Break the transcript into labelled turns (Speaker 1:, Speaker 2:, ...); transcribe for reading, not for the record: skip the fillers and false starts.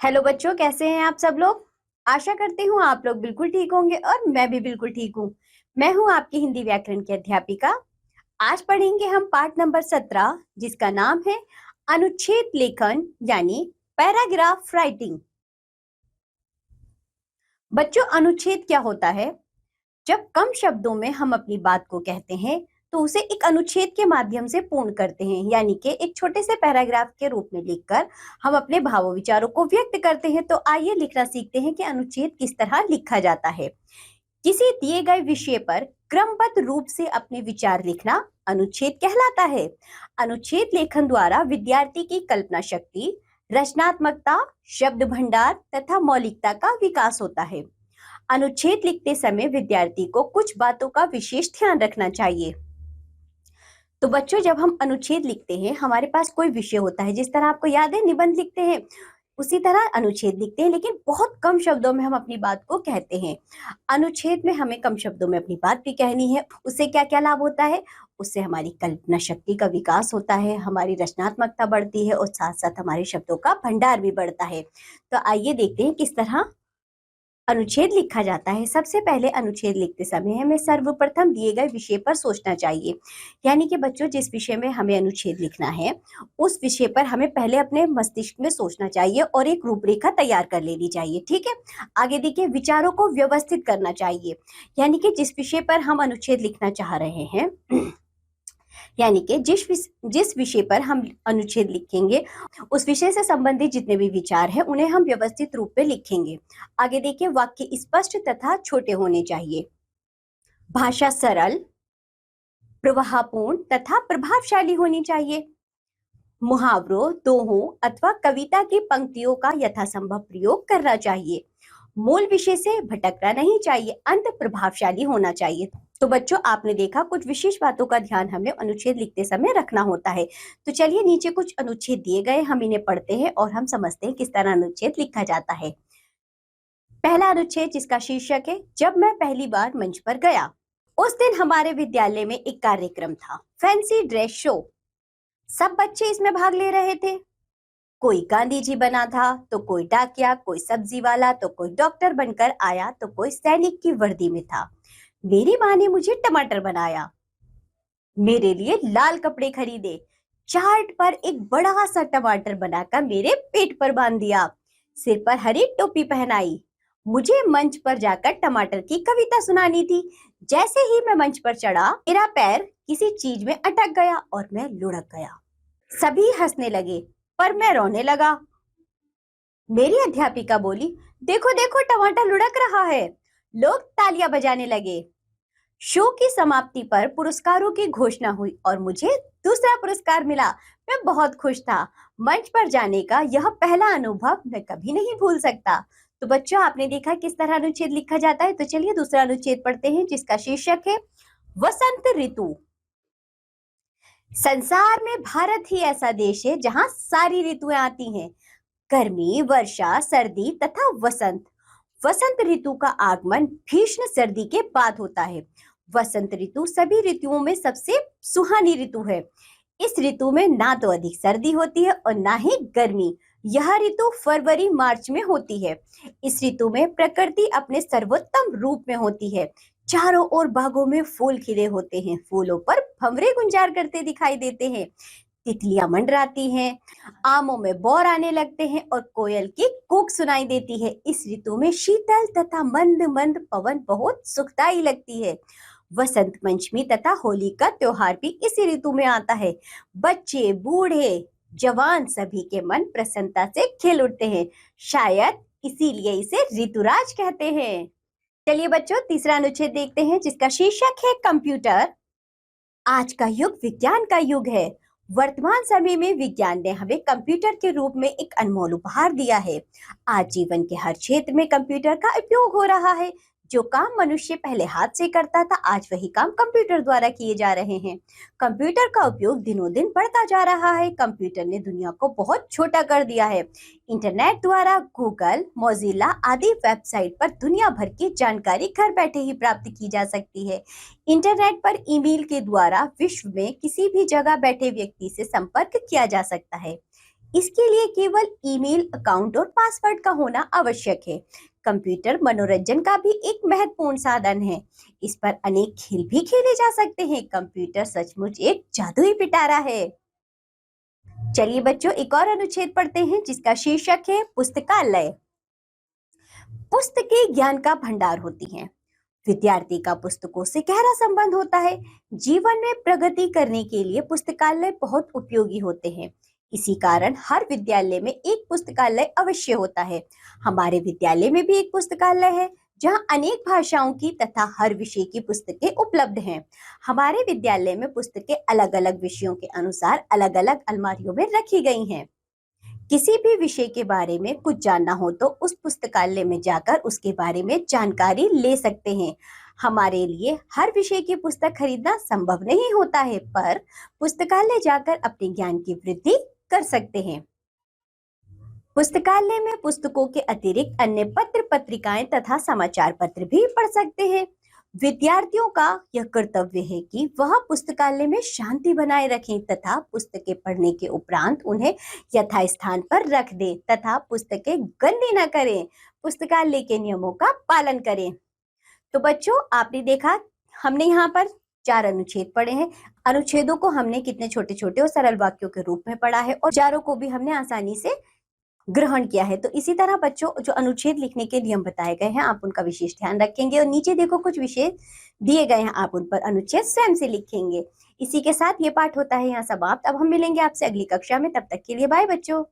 Speaker 1: Hello बच्चों, कैसे हैं आप सब लोग। आशा करती हूँ आप लोग बिल्कुल ठीक होंगे और मैं भी बिल्कुल ठीक हूँ। मैं हूँ आपकी हिंदी व्याकरण की अध्यापिका। आज पढ़ेंगे हम पाठ नंबर 17 जिसका नाम है अनुच्छेद लेखन यानी पैराग्राफ राइटिंग। बच्चों, अनुच्छेद क्या होता है? जब कम शब्दों में हम अपनी बात को कहते हैं तो उसे एक अनुच्छेद के माध्यम से पूर्ण करते हैं, यानी कि एक छोटे से पैराग्राफ के रूप में लिखकर हम अपने भावों विचारों को व्यक्त करते हैं। तो आइए लिखना सीखते हैं कि अनुच्छेद किस तरह लिखा जाता है। किसी दिए गए विषय पर क्रमबद्ध रूप से अपने विचार लिखना अनुच्छेद कहलाता है। अनुच्छेद लेखन द्वारा विद्यार्थी की कल्पना शक्ति, रचनात्मकता, शब्द भंडार तथा मौलिकता का विकास होता है। अनुच्छेद लिखते समय विद्यार्थी को कुछ बातों का विशेष ध्यान रखना चाहिए। तो बच्चों, जब हम अनुच्छेद लिखते हैं, हमारे पास कोई विषय होता है, जिस तरह आपको याद है निबंध लिखते हैं, उसी तरह अनुच्छेद लिखते हैं, लेकिन बहुत कम शब्दों में हम अपनी बात को कहते हैं। अनुच्छेद में हमें कम शब्दों में अपनी बात भी कहनी है। उससे क्या क्या लाभ होता है? उससे हमारी कल्पना शक्ति का विकास होता है, हमारी रचनात्मकता बढ़ती है और साथ साथ हमारे शब्दों का भंडार भी बढ़ता है। तो आइए देखते हैं किस तरह अनुच्छेद लिखा जाता है। सबसे पहले अनुच्छेद लिखते समय हमें सर्वप्रथम दिए गए विषय पर सोचना चाहिए। यानी कि बच्चों, जिस विषय में हमें अनुच्छेद लिखना है उस विषय पर हमें पहले अपने मस्तिष्क में सोचना चाहिए और एक रूपरेखा तैयार कर लेनी चाहिए। ठीक है। आगे देखिए, विचारों को व्यवस्थित करना चाहिए। यानी कि जिस विषय पर हम अनुच्छेद लिखना चाह रहे हैं यानी कि जिस विषय पर हम अनुच्छेद लिखेंगे उस विषय से संबंधित जितने भी विचार हैं उन्हें हम व्यवस्थित रूप में लिखेंगे। आगे देखिए, वाक्य स्पष्ट तथा छोटे होने चाहिए, भाषा सरल, प्रवाहपूर्ण तथा प्रभावशाली होनी चाहिए, मुहावरों, दोहों अथवा कविता की पंक्तियों का यथासंभव प्रयोग करना चाहिए, मूल विषय से भटकना नहीं चाहिए, अंत प्रभावशाली होना चाहिए। तो बच्चों, आपने देखा कुछ विशेष बातों का ध्यान हमें अनुच्छेद लिखते समय रखना होता है। तो चलिए, नीचे कुछ अनुच्छेद दिए गए, हम इन्हें पढ़ते हैं और हम समझते हैं किस तरह अनुच्छेद लिखा जाता है। पहला अनुच्छेद, जिसका शीर्षक है जब मैं पहली बार मंच पर गया। उस दिन हमारे विद्यालय में एक कार्यक्रम था, फैंसी ड्रेस शो। सब बच्चे इसमें भाग ले रहे थे। कोई गांधी जी बना था, तो कोई डाकिया, कोई सब्जी वाला, तो कोई डॉक्टर बनकर आया, तो कोई सैनिक की वर्दी में था। मेरी माँ ने मुझे टमाटर बनाया, मेरे लिए लाल कपड़े खरीदे, चार्ट पर एक बड़ा सा टमाटर बनाकर मेरे पेट पर बांध दिया, सिर पर हरी टोपी पहनाई। मुझे मंच पर जाकर टमाटर की कविता सुनानी थी। जैसे ही मैं मंच पर चढ़ा, मेरा पैर किसी चीज में अटक गया और मैं लुढ़क गया। सभी हंसने लगे पर मैं रोने लगा। मेरी अध्यापिका बोली, देखो देखो, टमाटर लुढ़क रहा है। लोग तालियां बजाने लगे। शो की समाप्ति पर पुरस्कारों की घोषणा हुई और मुझे दूसरा पुरस्कार मिला। मैं बहुत खुश था। मंच पर जाने का यह पहला अनुभव मैं कभी नहीं भूल सकता। तो बच्चों, आपने देखा किस तरह अनुच्छेद लिखा जाता है। तो चलिए दूसरा अनुच्छेद पढ़ते हैं, जिसका शीर्षक है वसंत ऋतु। संसार में भारत ही ऐसा देश है जहां सारी ऋतुएं आती हैं, गर्मी, वर्षा, सर्दी तथा वसंत। वसंत ऋतु का आगमन भीषण सर्दी के बाद होता है। वसंत ऋतु सभी ऋतुओं में सबसे सुहानी ऋतु है। इस ऋतु में ना तो अधिक सर्दी होती है और ना ही गर्मी। यह ऋतु फरवरी मार्च में होती है। इस ऋतु में प्रकृति अपने सर्वोत्तम रूप में होती है। चारों ओर बागों में फूल खिले होते हैं, फूलों पर भंवरे गुंजार करते दिखाई देते हैं, तितलियां मंडराती हैं, आमों में बौर आने लगते हैं और कोयल की कूक सुनाई देती है। इस ऋतु में शीतल तथा मंद मंद पवन बहुत सुखदाई लगती है। वसंत पंचमी तथा होली का त्योहार भी इसी ऋतु में आता है। बच्चे, बूढ़े, जवान सभी के मन प्रसन्नता से खिल उठते हैं। शायद इसीलिए इसे ऋतुराज कहते हैं। चलिए बच्चों, तीसरा अनुच्छेद देखते हैं, जिसका शीर्षक है कंप्यूटर। आज का युग विज्ञान का युग है। वर्तमान समय में विज्ञान ने हमें कंप्यूटर के रूप में एक अनमोल उपहार दिया है। आज जीवन के हर क्षेत्र में कंप्यूटर का उपयोग हो रहा है। जो काम मनुष्य पहले हाथ से करता था, आज वही काम कंप्यूटर द्वारा किए जा रहे हैं। कंप्यूटर का उपयोग दिनों दिन बढ़ता जा रहा है। कंप्यूटर ने दुनिया को बहुत छोटा कर दिया है। इंटरनेट द्वारा गूगल, मोजिला आदि वेबसाइट पर दुनिया भर की जानकारी घर बैठे ही प्राप्त की जा सकती है। इंटरनेट पर ईमेल के द्वारा विश्व में किसी भी जगह बैठे व्यक्ति से संपर्क किया जा सकता है। इसके लिए केवल ईमेल अकाउंट और पासवर्ड का होना आवश्यक है। कंप्यूटर मनोरंजन का भी एक महत्वपूर्ण साधन है। इस पर अनेक खेल भी खेले जा सकते हैं। कंप्यूटर सचमुच एक जादुई पिटारा है। चलिए बच्चों, एक और अनुच्छेद पढ़ते हैं जिसका शीर्षक है पुस्तकालय। पुस्तकें ज्ञान का भंडार होती हैं। विद्यार्थी का पुस्तकों से गहरा संबंध होता है। जीवन में प्रगति करने के लिए पुस्तकालय बहुत उपयोगी होते हैं। इसी कारण हर विद्यालय में एक पुस्तकालय अवश्य होता है। हमारे विद्यालय में भी एक पुस्तकालय है जहां अनेक भाषाओं की तथा हर विषय की पुस्तकें उपलब्ध हैं। हमारे विद्यालय में पुस्तकें अलग अलग विषयों के अनुसार अलग अलग अलमारियों में रखी गई हैं। किसी भी विषय के बारे में कुछ जानना हो तो उस पुस्तकालय में जाकर उसके बारे में जानकारी ले सकते हैं। हमारे लिए हर विषय की पुस्तक खरीदना संभव नहीं होता है, पर पुस्तकालय जाकर अपने ज्ञान की वृद्धि कर सकते हैं। पुस्तकालय में पुस्तकों के अतिरिक्त अन्य पत्र पत्रिकाएं तथा समाचार पत्र भी पढ़ सकते हैं। विद्यार्थियों का यह कर्तव्य है कि वह पुस्तकालय में शांति बनाए रखें तथा पुस्तकें पढ़ने के उपरांत उन्हें यथास्थान पर रख दें तथा पुस्तकें गंदी न करें। पुस्तकालय के नियमों का पालन करें। तो बच्चों, आपने देखा हमने यहाँ पर 4 अनुच्छेद पढ़े हैं। अनुच्छेदों को हमने कितने छोटे छोटे और सरल वाक्यों के रूप में पढ़ा है और चारों को भी हमने आसानी से ग्रहण किया है। तो इसी तरह बच्चों, जो अनुच्छेद लिखने के नियम बताए गए हैं आप उनका विशेष ध्यान रखेंगे और नीचे देखो कुछ विषय दिए गए हैं, आप उन पर अनुच्छेद स्वयं से लिखेंगे। इसी के साथ ये पाठ होता है यहाँ समाप्त। अब हम मिलेंगे आपसे अगली कक्षा में। तब तक के लिए बाय बच्चों।